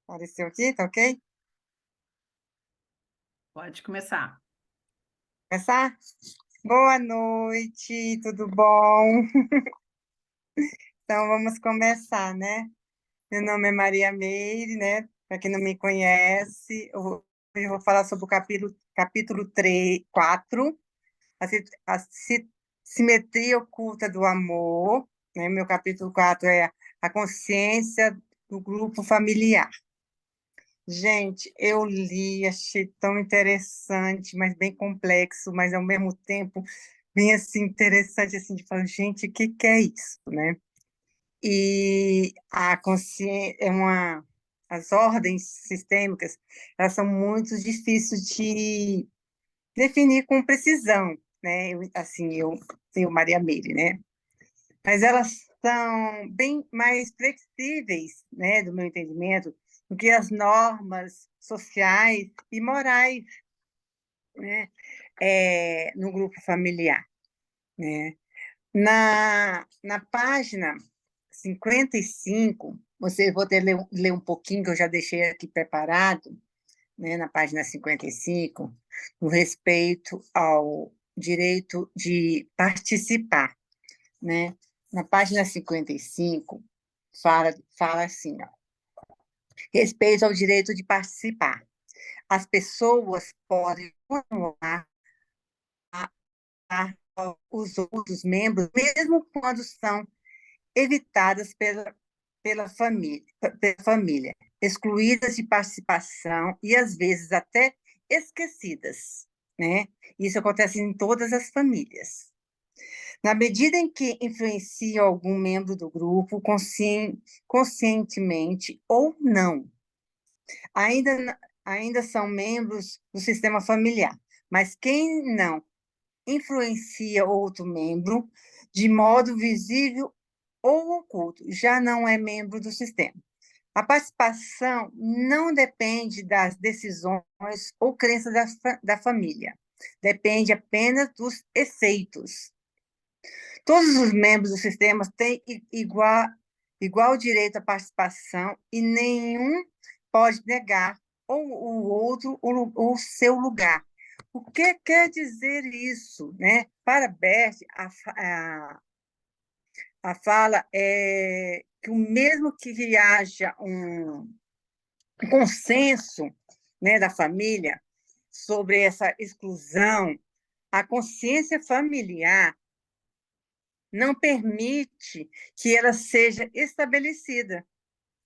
Apareceu aqui, tá ok? Pode começar. Começar? Boa noite, tudo bom? Então vamos começar, né? Meu nome é Maria Meire, né? Para quem não me conhece, eu vou falar sobre o capítulo 3, 4, a simetria oculta do amor, né? Meu capítulo 4 é a consciência do grupo familiar. Gente, eu li, achei tão interessante, mas bem complexo, mas ao mesmo tempo bem assim interessante assim de falar, gente, o que que é isso, né? E a consciência é uma as ordens sistêmicas, elas são muito difíceis de definir com precisão, né? Eu Maria Meire, né? Mas elas são bem mais flexíveis, né, do meu entendimento, do que as normas sociais e morais, né, no grupo familiar, né. Na página 55, você vou ter ler um pouquinho, que eu já deixei aqui preparado, né, na página 55, no respeito ao direito de participar, né? Na página 55, fala assim, ó, respeito ao direito de participar. As pessoas podem continuar os outros membros, mesmo quando são evitadas pela família, excluídas de participação e, às vezes, até esquecidas, né? Isso acontece em todas as famílias. Na medida em que influencia algum membro do grupo, conscientemente ou não, ainda são membros do sistema familiar. Mas quem não influencia outro membro de modo visível ou oculto já não é membro do sistema. A participação não depende das decisões ou crenças da família, depende apenas dos efeitos. Todos os membros do sistema têm igual direito à participação e nenhum pode negar ou o outro o seu lugar. O que quer dizer isso, né? Para Bert, a fala é que o mesmo que haja um consenso, né, da família sobre essa exclusão, a consciência familiar não permite que ela seja estabelecida,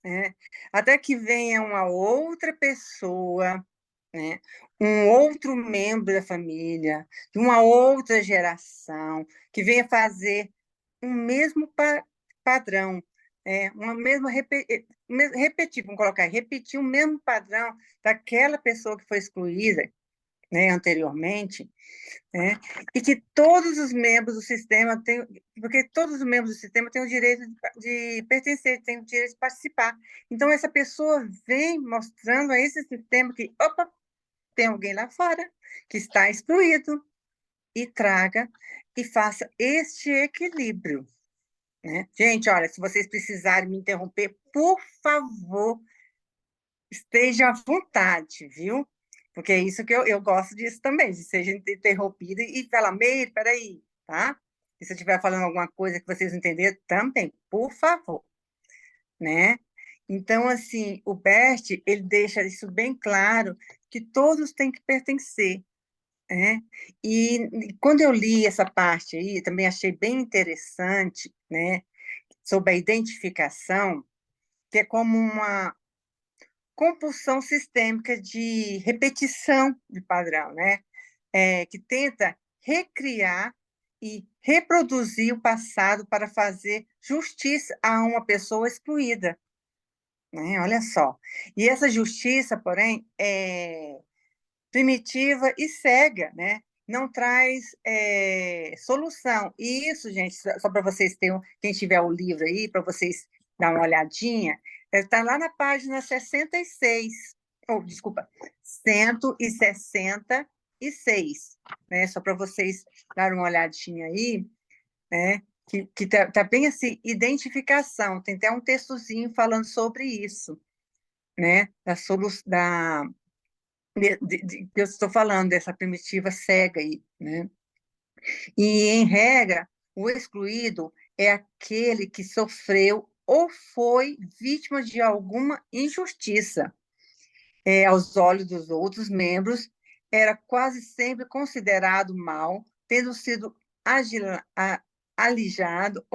né? Até que venha uma outra pessoa, né? Um outro membro da família, de uma outra geração, que venha fazer um mesmo padrão, uma mesma repetir, vamos colocar, repetir o mesmo padrão daquela pessoa que foi excluída, né, anteriormente, né? E que todos os membros do sistema têm, porque todos os membros do sistema têm o direito de pertencer, têm o direito de participar. Então, essa pessoa vem mostrando a esse sistema que, opa, tem alguém lá fora que está excluído, e traga e faça este equilíbrio, né? Gente, olha, se vocês precisarem me interromper, por favor, esteja à vontade, viu? Porque é isso que eu gosto disso também, de ser interrompida e falar, Meire, peraí, tá? E se eu estiver falando alguma coisa que vocês não entenderam, também, por favor, né? Então, assim, o Bert, ele deixa isso bem claro, que todos têm que pertencer, né? E quando eu li essa parte aí, também achei bem interessante, né? Sobre a identificação, que é como uma compulsão sistêmica de repetição de padrão, né? Que tenta recriar e reproduzir o passado para fazer justiça a uma pessoa excluída, né? Olha só. E essa justiça, porém, é primitiva e cega, né? Não traz solução. E isso, gente, só para vocês terem, quem tiver o livro aí, para vocês dar uma olhadinha, está lá na página 66, ou, desculpa, 166, né? Só para vocês darem uma olhadinha aí, né? Que tá bem assim, identificação, tem até um textozinho falando sobre isso, né, que eu estou falando, dessa primitiva cega aí, né? E, em regra, o excluído é aquele que sofreu ou foi vítima de alguma injustiça, aos olhos dos outros membros, era quase sempre considerado mal, tendo sido alijado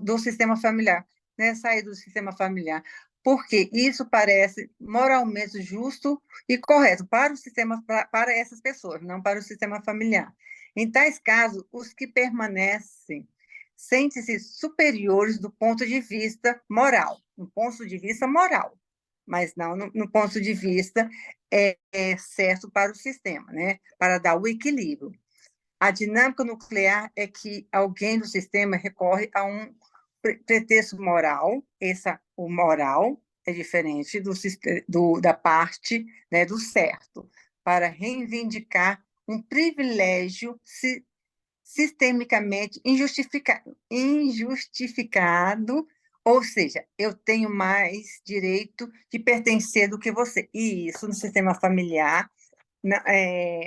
do sistema familiar, né? Sair do sistema familiar. Porque isso parece moralmente justo e correto para o sistema, para essas pessoas, não para o sistema familiar. Em tais casos, os que permanecem sentem-se superiores do ponto de vista moral, do ponto de vista moral, mas não no ponto de vista certo para o sistema, né? Para dar o equilíbrio. A dinâmica nuclear é que alguém do sistema recorre a um pretexto moral, o moral é diferente da parte, né, do certo, para reivindicar um privilégio sistemicamente injustificado, ou seja, eu tenho mais direito de pertencer do que você. E isso no sistema familiar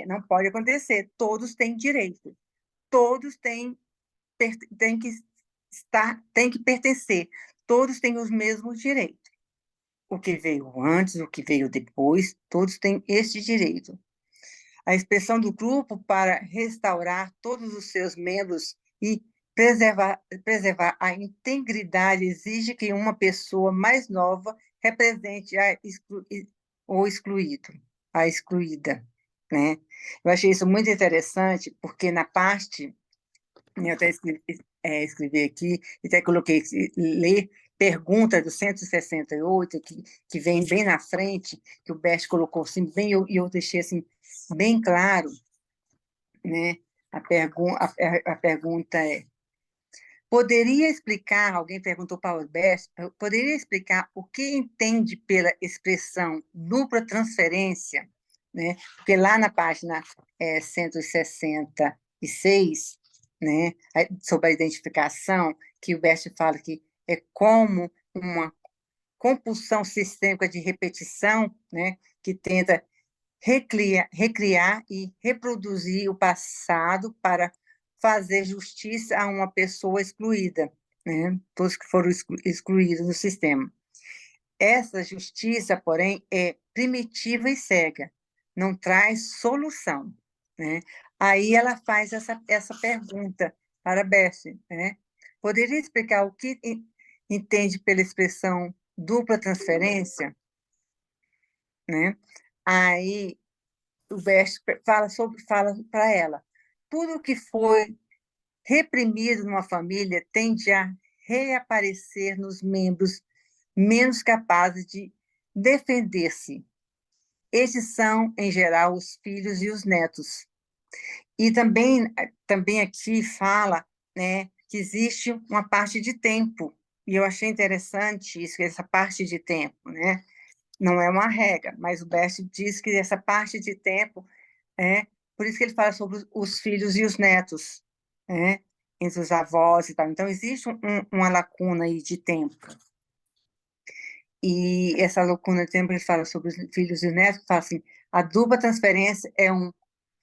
não pode acontecer. Todos têm direito, todos têm que têm que pertencer, todos têm os mesmos direitos. O que veio antes, o que veio depois, todos têm esse direito. A expressão do grupo para restaurar todos os seus membros e preservar a integridade exige que uma pessoa mais nova represente o excluído, a excluída, né? Eu achei isso muito interessante, porque na parte, eu até escrevi aqui, e até coloquei, ler pergunta do 168, que vem bem na frente, que o Bert colocou assim, bem, e eu deixei assim, bem claro, né? A pergunta é: poderia explicar, alguém perguntou para o Bert, poderia explicar o que entende pela expressão dupla transferência, né? Porque lá na página 166, né, sobre a identificação, que o Bert fala que é como uma compulsão sistêmica de repetição, né, que tenta recriar e reproduzir o passado para fazer justiça a uma pessoa excluída, né? Todos que foram excluídos do sistema. Essa justiça, porém, é primitiva e cega, não traz solução, né? Aí ela faz essa pergunta para Beth, né? Poderia explicar o que entende pela expressão dupla transferência, né? Aí o Bert fala para ela: tudo que foi reprimido numa família tende a reaparecer nos membros menos capazes de defender-se. Estes são, em geral, os filhos e os netos. E também aqui fala, né, que existe uma parte de tempo, e eu achei interessante isso, essa parte de tempo, né? Não é uma regra, mas o Bert diz que essa parte de tempo por isso que ele fala sobre os filhos e os netos, né? Entre os avós e tal. Então, existe uma lacuna aí de tempo. E essa lacuna de tempo, ele fala sobre os filhos e os netos, fala assim: a dupla transferência é um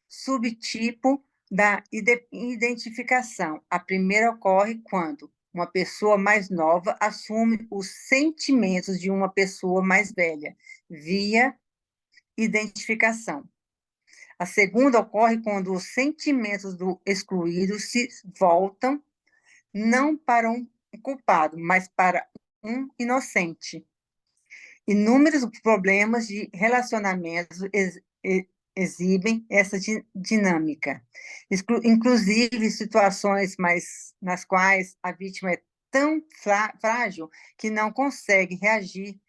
subtipo da identificação. A primeira ocorre quando uma pessoa mais nova assume os sentimentos de uma pessoa mais velha, via identificação. A segunda ocorre quando os sentimentos do excluído se voltam não para um culpado, mas para um inocente. Inúmeros problemas de relacionamentos exibem essa dinâmica, inclusive situações nas quais a vítima é tão frágil que não consegue reagir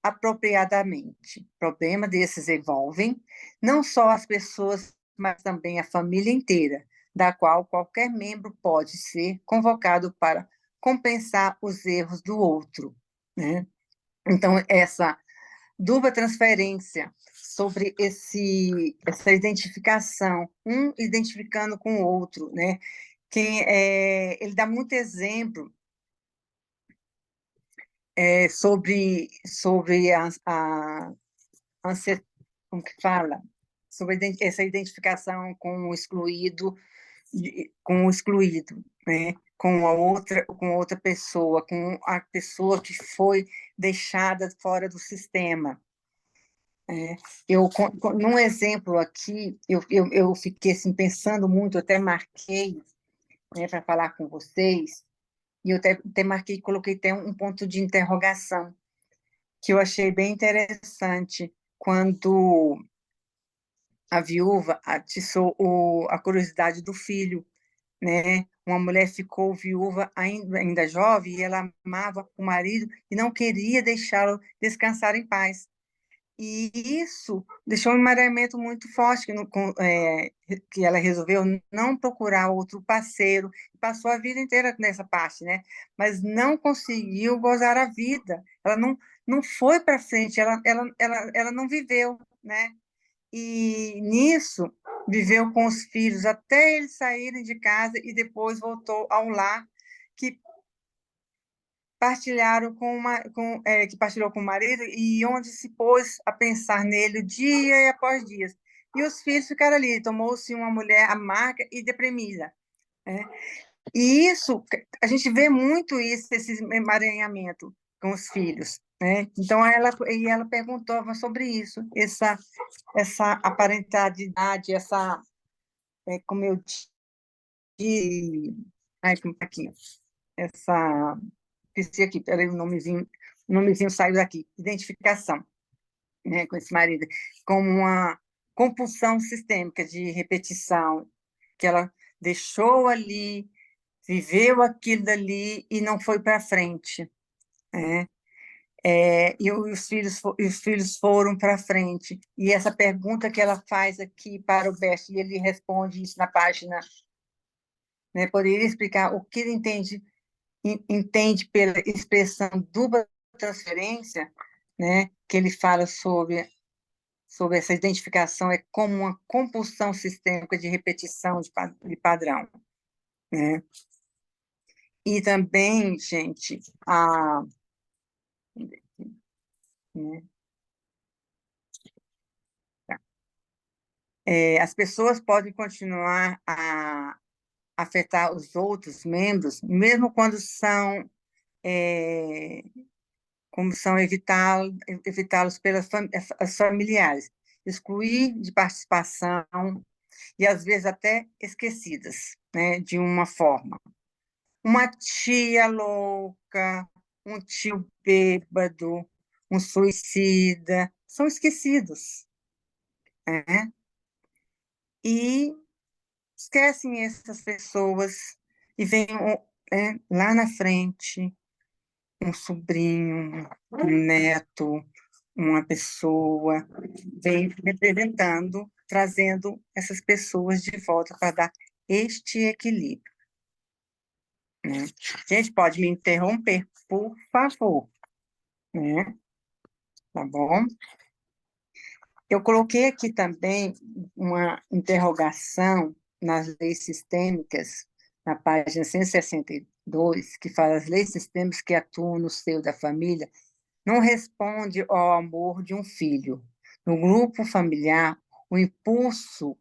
apropriadamente. Problema desses envolvem não só as pessoas, mas também a família inteira, da qual qualquer membro pode ser convocado para compensar os erros do outro, né? Então, essa dupla transferência sobre essa identificação, um identificando com o outro, né? Ele dá muito exemplo sobre como que fala? Sobre essa identificação com o excluído, né? Com a outra pessoa, com a pessoa que foi deixada fora do sistema. Num exemplo aqui, eu fiquei assim, pensando muito, eu até marquei, né, para falar com vocês, e eu até marquei, coloquei até um ponto de interrogação, que eu achei bem interessante, quando a viúva atiçou a curiosidade do filho, né? Uma mulher ficou viúva ainda jovem e ela amava o marido e não queria deixá-lo descansar em paz. E isso deixou um emaranhamento muito forte, que ela resolveu não procurar outro parceiro, passou a vida inteira nessa parte, né? Mas não conseguiu gozar a vida, ela não foi para frente, ela não viveu, né? E nisso viveu com os filhos até eles saírem de casa e depois voltou ao lar que que partilhou com o marido e onde se pôs a pensar nele dia e após dias. E os filhos ficaram ali, tomou-se uma mulher amarga e deprimida, né? E isso, a gente vê muito isso, esse emaranhamento com os filhos, né? Então, ela perguntou sobre isso, essa aparentidade, como eu disse, ai, como tá aqui, essa, esqueci aqui, peraí, o nomezinho saiu daqui, identificação, né, com esse marido, como uma compulsão sistêmica de repetição, que ela deixou ali, viveu aquilo dali e não foi para frente, né? E os filhos foram para frente. E essa pergunta que ela faz aqui para o Best, e ele responde isso na página, né? Poderia explicar o que ele entende pela expressão dupla transferência, né? Que ele fala sobre essa identificação é como uma compulsão sistêmica de repetição de padrão, né? E também, gente, né, as pessoas podem continuar a afetar os outros membros, mesmo quando é, são evitá-los pelas as familiares, excluir de participação e às vezes até esquecidas, né, de uma forma. Uma tia louca, um tio bêbado, um suicida, são esquecidos, né? E esquecem essas pessoas e vem, lá na frente um sobrinho, um neto, uma pessoa, vem representando, trazendo essas pessoas de volta para dar este equilíbrio, né? Gente, pode me interromper, por favor, né? Tá bom? Eu coloquei aqui também uma interrogação nas leis sistêmicas, na página 162, que fala as leis sistêmicas que atuam no seio da família não responde ao amor de um filho. No grupo familiar, o impulso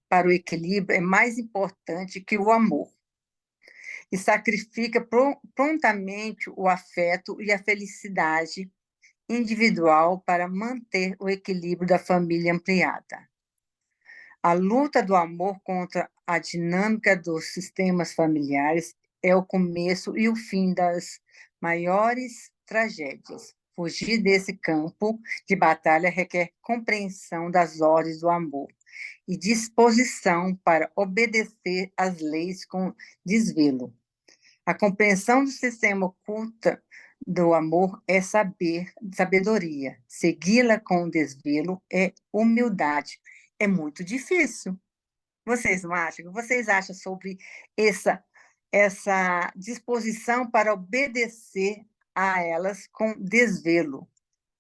para o equilíbrio é mais importante que o amor e sacrifica prontamente o afeto e a felicidade individual para manter o equilíbrio da família ampliada. A luta do amor contra a dinâmica dos sistemas familiares é o começo e o fim das maiores tragédias. Fugir desse campo de batalha requer compreensão das ordens do amor e disposição para obedecer às leis com desvelo. A compreensão do sistema oculta do amor é sabedoria. Segui-la com desvelo é humildade. É muito difícil. Vocês não acham? O que vocês acham sobre essa disposição para obedecer a elas com desvelo,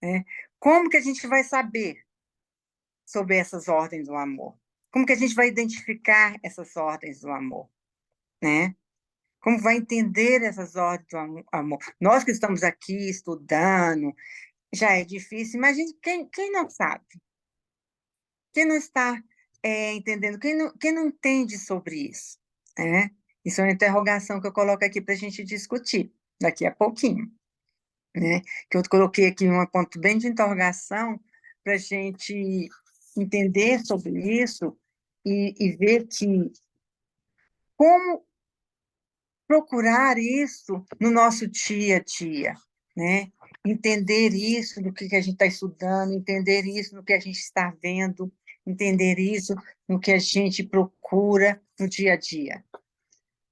né? Como que a gente vai saber sobre essas ordens do amor? Como que a gente vai identificar essas ordens do amor, né? Como vai entender essas ordens do amor? Nós que estamos aqui estudando, já é difícil. Imagine quem não sabe, quem não está entendendo, quem não entende sobre isso, né? Isso é uma interrogação que eu coloco aqui para a gente discutir daqui a pouquinho, né? Que eu coloquei aqui um ponto bem de interrogação para a gente entender sobre isso e ver que como procurar isso no nosso dia a dia, né? Entender isso do que a gente está estudando, entender isso no que a gente está vendo, entender isso no que a gente procura no dia a dia,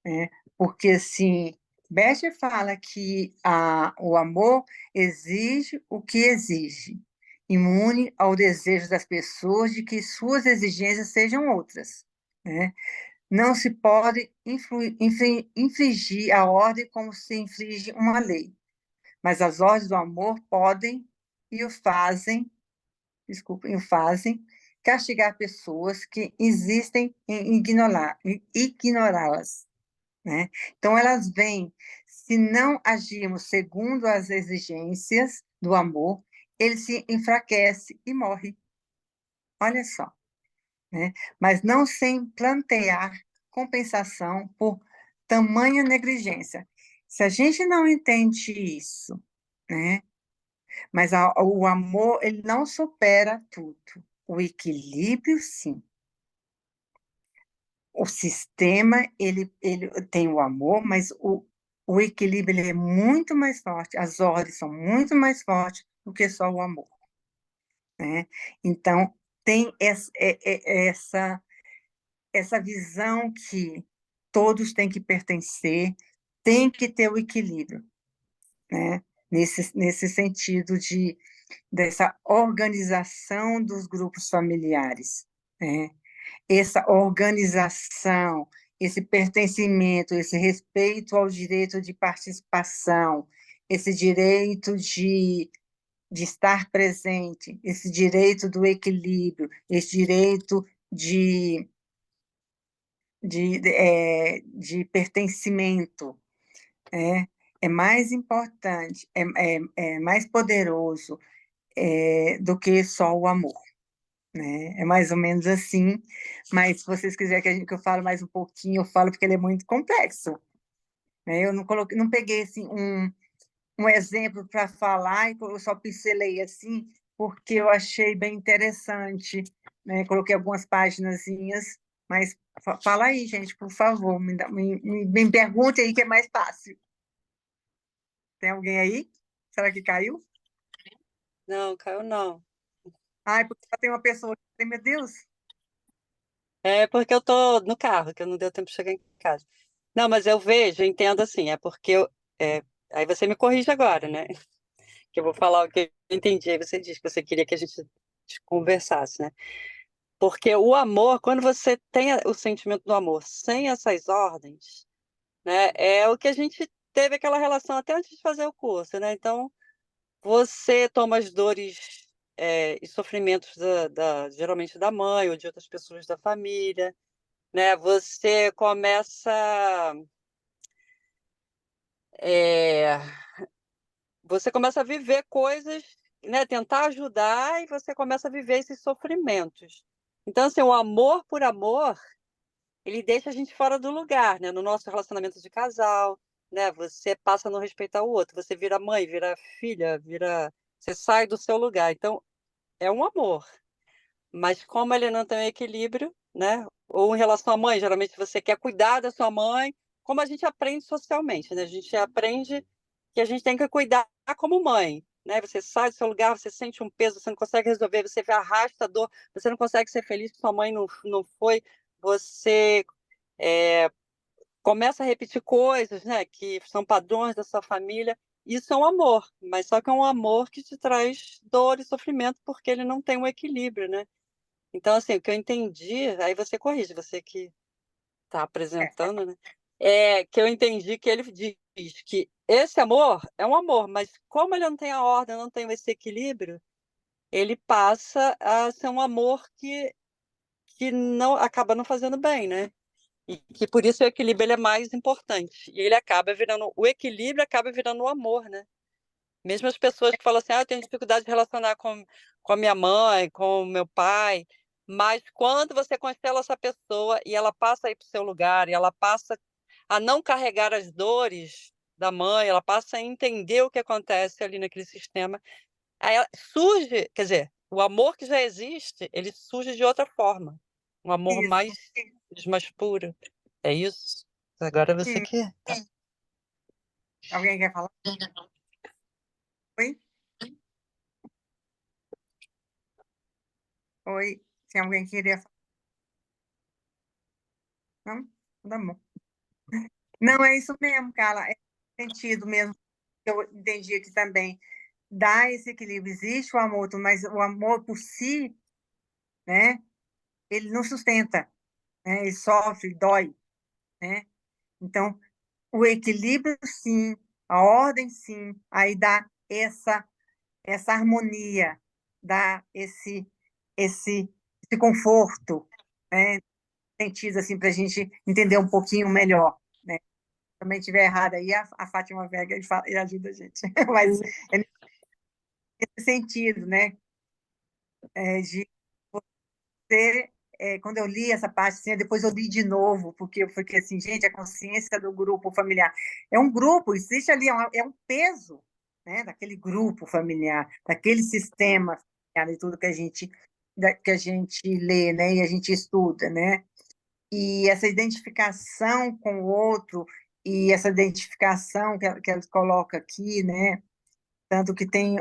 né? Porque, assim, Beth fala que o amor exige o que exige, imune ao desejo das pessoas de que suas exigências sejam outras, né? Não se pode infringir a ordem como se infringe uma lei, mas as ordens do amor podem e o fazem, desculpa, e o fazem castigar pessoas que insistem em ignorá-las, né? Então, elas vêm, se não agirmos segundo as exigências do amor, ele se enfraquece e morre. Olha só, né? Mas não sem plantear compensação por tamanha negligência. Se a gente não entende isso, né? Mas o amor, ele não supera tudo. O equilíbrio, sim. O sistema, ele tem o amor, mas o equilíbrio ele é muito mais forte, as ordens são muito mais fortes do que só o amor, né? Então, tem essa visão que todos têm que pertencer, tem que ter o equilíbrio, né? Nesse sentido dessa organização dos grupos familiares, né? Essa organização, esse pertencimento, esse respeito ao direito de participação, esse direito de estar presente, esse direito do equilíbrio, esse direito de pertencimento, é, é mais importante, é mais poderoso do que só o amor, né? É mais ou menos assim, mas se vocês quiserem que eu fale mais um pouquinho, eu falo porque ele é muito complexo, né? Eu não coloquei, não peguei assim, um exemplo para falar e eu só pincelei assim, porque eu achei bem interessante, né? Coloquei algumas paginazinhas, mas fala aí, gente, por favor, me pergunte aí que é mais fácil. Tem alguém aí? Será que caiu? Não, caiu não. Ai, porque só tem uma pessoa aqui, meu Deus. É porque eu tô no carro, que não deu tempo de chegar em casa. Não, mas eu vejo, eu entendo assim, é porque aí você me corrige agora, né? Que eu vou falar o que eu entendi. Aí você diz que você queria que a gente conversasse, né? Porque o amor, quando você tem o sentimento do amor sem essas ordens, né? É o que a gente teve aquela relação até antes de fazer o curso, né? Então, você toma as dores, e sofrimentos geralmente da mãe ou de outras pessoas da família, né? Eh, você começa a viver coisas, né, tentar ajudar e você começa a viver esses sofrimentos. Então, assim, o amor por amor, ele deixa a gente fora do lugar, né, no nosso relacionamento de casal, né, você passa a não respeitar o outro, você vira mãe, vira filha, você sai do seu lugar. Então, é um amor, mas como ele não tem equilíbrio, né, ou em relação à mãe, geralmente você quer cuidar da sua mãe, como a gente aprende socialmente, né, a gente aprende que a gente tem que cuidar como mãe, né, você sai do seu lugar, você sente um peso, você não consegue resolver, você arrasta a dor, você não consegue ser feliz que sua mãe não foi, você, eh, começa a repetir coisas, né, que são padrões da sua família, isso é um amor, mas só que é um amor que te traz dor e sofrimento, porque ele não tem um equilíbrio, né. Então, assim, o que eu entendi, aí você corrige, você que está apresentando, né, que eu entendi que ele diz que esse amor é um amor, mas como ele não tem a ordem, não tem esse equilíbrio, ele passa a ser um amor que não acaba não fazendo bem, né. E que por isso o equilíbrio ele é mais importante. E ele acaba virando, o equilíbrio acaba virando o amor, né? Mesmo as pessoas que falam assim, eu tenho dificuldade de relacionar com a minha mãe, com o meu pai, mas quando você constela essa pessoa e ela passa a ir para o seu lugar, e ela passa a não carregar as dores da mãe, ela passa a entender o que acontece ali naquele sistema, aí surge, quer dizer, o amor que já existe, ele surge de outra forma. Um amor Isso, mais puro. É isso? Agora você sim. que. Alguém quer falar? Oi? Oi? Se alguém queria falar? Não? Tá bom. Não, é isso mesmo, Carla. É sentido mesmo. Eu entendi aqui também. Dá esse equilíbrio. Existe o amor, mas o amor por si, né? Ele não sustenta, né? Ele sofre, dói, né? Então, o equilíbrio, sim, a ordem, sim, aí dá essa harmonia, dá esse conforto, né? Sentido assim para a gente entender um pouquinho melhor, né? Se também estiver errado aí, a Fátima Vega ele ajuda a gente, mas é nesse sentido, né? De você, quando eu li essa parte, assim, depois eu li de novo, porque eu fiquei assim, gente, a consciência do grupo familiar. É um grupo, existe ali, é um peso, né, daquele grupo familiar, daquele sistema familiar e tudo que a gente lê, né, e a gente estuda, né? E essa identificação com o outro, e essa identificação que ela coloca aqui, né? Tanto que tem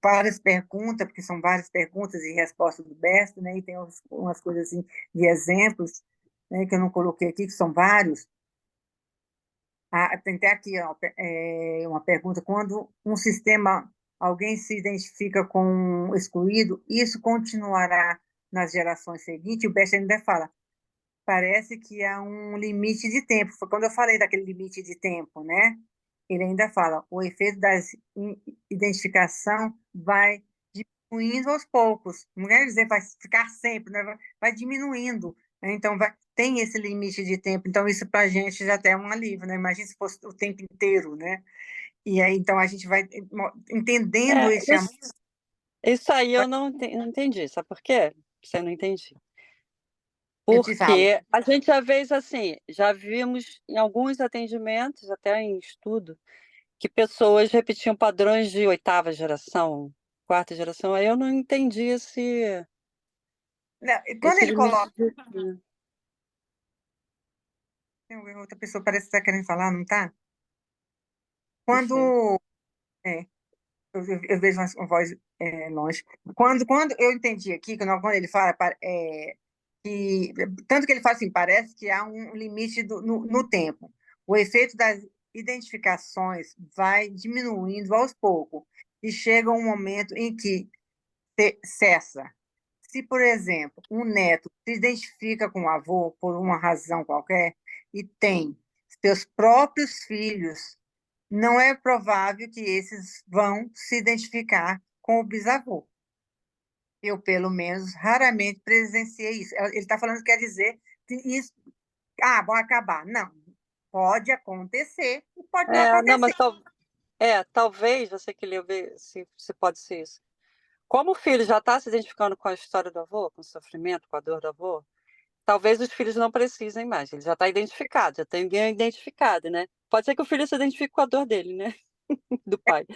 várias perguntas, porque são várias perguntas e respostas do Best, né? E tem umas coisas assim de exemplos, né, que eu não coloquei aqui, que são vários. Tem até aqui ó, uma pergunta: quando um sistema, alguém se identifica com um excluído, isso continuará nas gerações seguintes? O Best ainda fala, parece que há um limite de tempo. Foi quando eu falei daquele limite de tempo, né? Ele ainda fala, o efeito da identificação vai diminuindo aos poucos. Não quer dizer vai ficar sempre, né? Vai diminuindo, né? Então, tem esse limite de tempo. Então, isso para a gente já até é um alívio, né? Imagina se fosse o tempo inteiro, né? E aí, então, a gente vai entendendo É, esse amor. isso aí eu não entendi. Sabe por quê? Você não entendi. Eu te falo. Porque a gente já vê assim, já vimos em alguns atendimentos, até em estudo, que pessoas repetiam padrões de oitava geração, quarta geração. Aí eu não entendi Não, quando esse ele limite coloca, de... tem outra pessoa parece que está querendo falar, não está? Não sei. Quando é, eu vejo uma voz longe. Quando eu entendi aqui, quando ele fala que, tanto que ele fala assim, parece que há um limite no tempo. O efeito das identificações vai diminuindo aos poucos e chega um momento em que cessa. Se, por exemplo, um neto se identifica com o avô por uma razão qualquer e tem seus próprios filhos, não é provável que esses vão se identificar com o bisavô. Eu, pelo menos, raramente presenciei isso. Ele está falando, quer dizer que isso, vão acabar. Não, pode acontecer e pode não Não, acontecer. mas talvez você que leu ver se pode ser isso. Como o filho já está se identificando com a história do avô, com o sofrimento, com a dor do avô, talvez os filhos não precisem mais. Ele já está identificado, já tem alguém identificado, né? Pode ser que o filho se identifique com a dor dele, né? Do pai.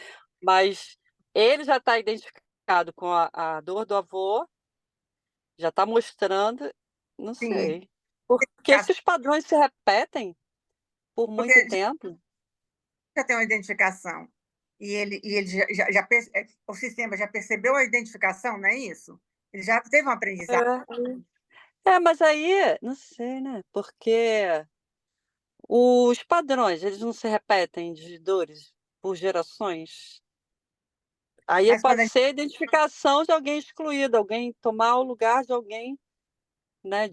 Mas ele já está identificado com a dor do avô, já está mostrando, não Sim, sei. Porque se os padrões se repetem por muito porque tempo, já tem uma identificação. E ele o sistema já percebeu a identificação, não é isso? Ele já teve um aprendizado. mas aí, não sei, né? Porque os padrões, eles não se repetem de dores por gerações. Aí Mas quando pode a gente, ser a identificação de alguém excluído, alguém tomar o lugar de alguém, né?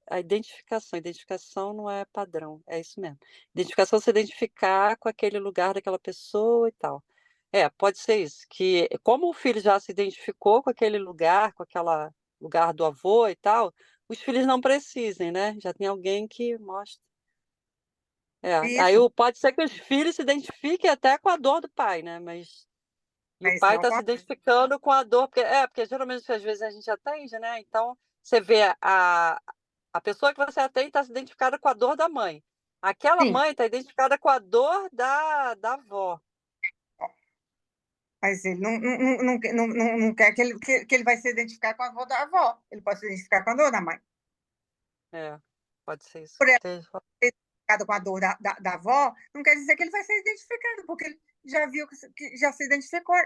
A identificação. Identificação não é padrão, é isso mesmo. Identificação é se identificar com aquele lugar daquela pessoa e tal. Pode ser isso, que como o filho já se identificou com aquele lugar, com aquele lugar do avô e tal, os filhos não precisem, né? Já tem alguém que mostra. Aí Isso, pode ser que os filhos se identifiquem até com a dor do pai, né? E o mas pai não está se acontece. identificando com a dor, porque geralmente às vezes a gente atende, né? Então você vê a pessoa que você atende está se identificada com a dor da mãe. Aquela Sim, mãe está identificada com a dor da avó. mas ele não quer que ele vai se identificar com a avó da avó. Ele pode se identificar com a dor da mãe. É, pode ser isso Por que ela esteja. ser identificado com a dor da avó, não quer dizer que ele vai ser identificado, porque ele já viu que já se identificou.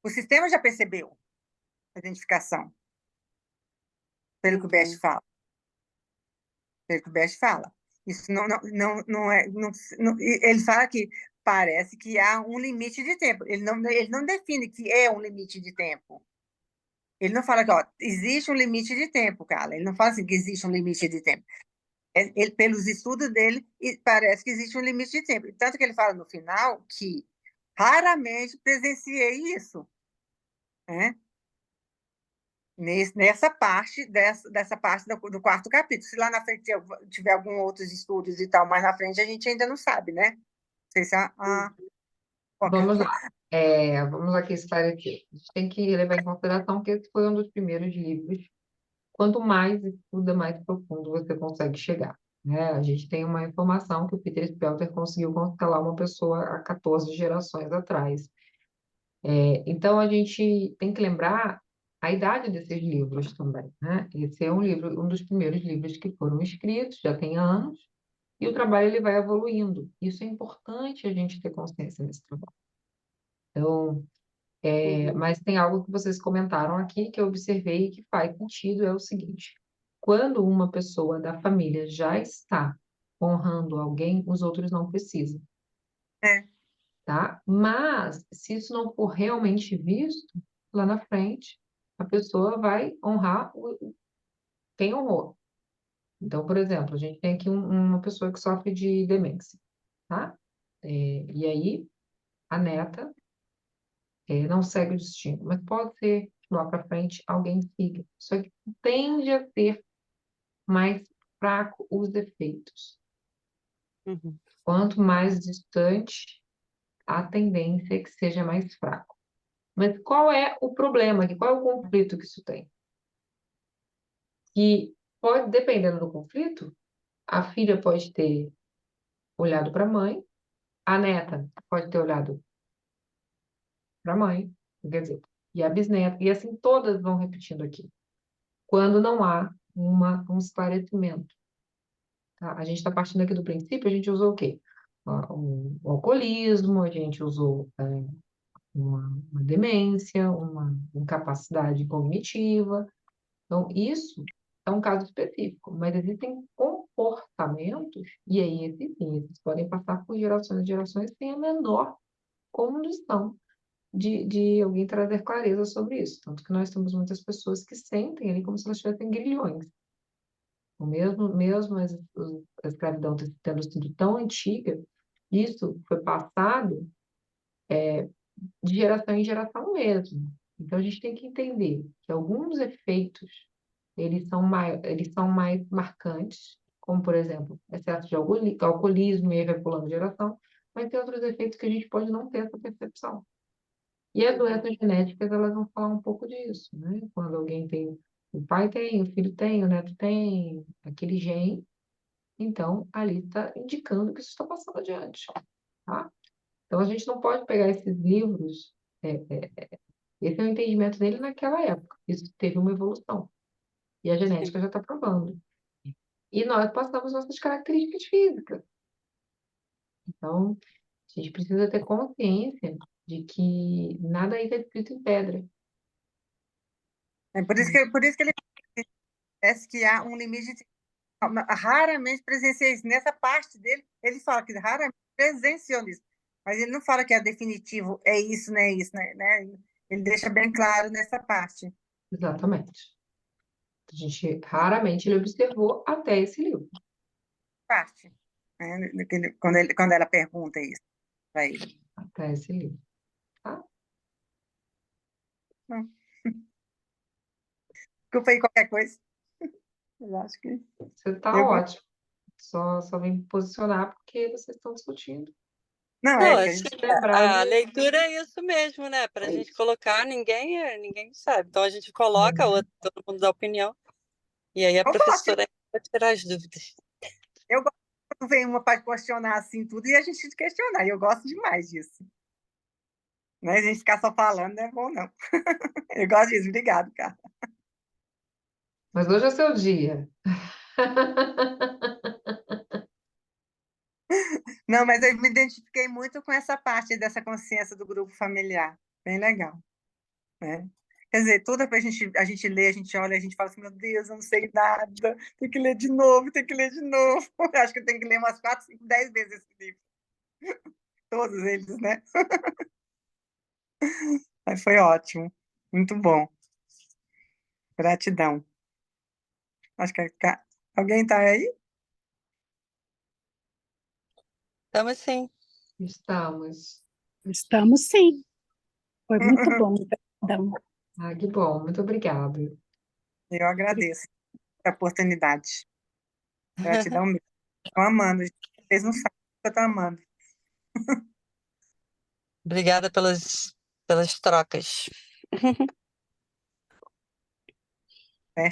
O sistema já percebeu a identificação, pelo que o Best Uhum, fala. Pelo que o Best fala. Isso não é. Ele fala que parece que há um limite de tempo. Ele não define que é um limite de tempo. Ele não fala que ó, existe um limite de tempo, cara. Ele não fala assim que existe um limite de tempo. Pelos estudos dele, parece que existe um limite de tempo. Tanto que ele fala no final que raramente presenciei isso, né? Nessa parte, dessa parte do quarto capítulo. Se lá na frente tiver algum outros estudos e tal, mais na frente a gente ainda não sabe, né? Não sei se uhum, Vamos lá. Vamos aqui esclarecer. A gente tem que levar em consideração que esse foi um dos primeiros livros. Quanto mais estuda, mais profundo você consegue chegar, né? A gente tem uma informação que o Peter Spelter conseguiu constelar uma pessoa há 14 gerações atrás. Então, a gente tem que lembrar a idade desses livros também, né? Esse é um livro, um dos primeiros livros que foram escritos, já tem anos, e o trabalho ele vai evoluindo. Isso é importante a gente ter consciência nesse trabalho. Então, uhum, mas tem algo que vocês comentaram aqui que eu observei e que faz sentido, é o seguinte: quando uma pessoa da família já está honrando alguém, os outros não precisam, é, tá? Mas se isso não for realmente visto, lá na frente, a pessoa vai honrar quem honrou. Então, por exemplo, a gente tem aqui uma pessoa que sofre de demência, tá? E aí, a neta não segue o destino, mas pode ser que lá para frente alguém siga. Só que tende a ser mais fraco os efeitos. uhum, Quanto mais distante, a tendência é que seja mais fraco. Mas qual é o problema aqui? Qual é o conflito que isso tem? Que pode, dependendo do conflito, a filha pode ter olhado para a mãe, a neta pode ter olhado para a mãe, quer dizer, e a bisneta, e assim todas vão repetindo aqui, quando não há um esclarecimento. Tá? A gente está partindo aqui do princípio, a gente usou o quê? O alcoolismo, a gente usou uma demência, uma incapacidade cognitiva. Então, isso é um caso específico, mas existem comportamentos, e aí existem, esses podem passar por gerações e gerações sem a menor condição de alguém trazer clareza sobre isso. Tanto que nós temos muitas pessoas que sentem ali como se elas tivessem grilhões. Mesmo a escravidão tendo sido tão antiga, isso foi passado de geração em geração mesmo. Então, a gente tem que entender que alguns efeitos, eles são mais marcantes, como, por exemplo, excesso de alcoolismo, e aí vai pulando geração, mas tem outros efeitos que a gente pode não ter essa percepção. E as uhum, doenças genéticas, elas vão falar um pouco disso, né? Quando alguém tem, o pai tem, o filho tem, o neto tem, aquele gene, então ali está indicando que isso está passando adiante, tá? Então a gente não pode pegar esses livros, é, é, esse é o entendimento dele naquela época. Isso teve uma evolução. E a genética sim. já está provando. E nós passamos nossas características físicas. Então, a gente precisa ter consciência de que nada aí está escrito em pedra. por isso que ele parece que há um limite de raramente presenciei isso. Nessa parte dele, ele fala que raramente presenciou isso. Mas ele não fala que é definitivo, é isso, né? Isso, né? Ele deixa bem claro nessa parte. Exatamente. A gente raramente ele observou até esse livro, Parte. Né? Quando ela pergunta isso para ele. até esse livro, tá? Não. Desculpa aí qualquer coisa. Eu acho que Você está eu gosto. ótimo. Só vem me posicionar porque vocês estão discutindo. Não, Não, é que a acho gente que Lembrar a de. leitura é isso mesmo, né? Para a É gente isso. colocar, ninguém sabe. Então a gente coloca, todo mundo dá opinião, e aí a eu gosto, professora vai tirar as dúvidas. eu gosto quando vem uma para questionar assim tudo e a gente questionar. Eu gosto demais disso. Não é a gente ficar só falando, não é bom, não. Eu gosto disso. Obrigado, cara. Mas hoje é seu dia. Não, mas eu me identifiquei muito com essa parte dessa consciência do grupo familiar. Bem legal, né? Quer dizer, toda vez a gente lê, a gente olha, a gente fala assim, meu Deus, eu não sei nada, tem que ler de novo, tem que ler de novo. Acho que eu tenho que ler umas 4, 5, 10 vezes esse livro. Todos eles, né? Mas foi ótimo. Muito bom. Gratidão. Acho que alguém está aí? Então, assim, Estamos. Estamos sim. Foi muito bom. Gratidão. Ah, que bom. Muito obrigada. Eu agradeço a oportunidade. Gratidão mesmo. Estou amando. Vocês não sabem o que eu estou amando. obrigada pelas trocas. Né?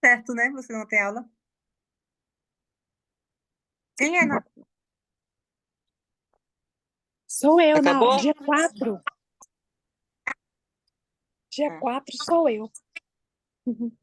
Certo, né? Você não tem aula? Quem é? Sou eu, Acabou? dia 4. Dia 4 sou eu. Uhum.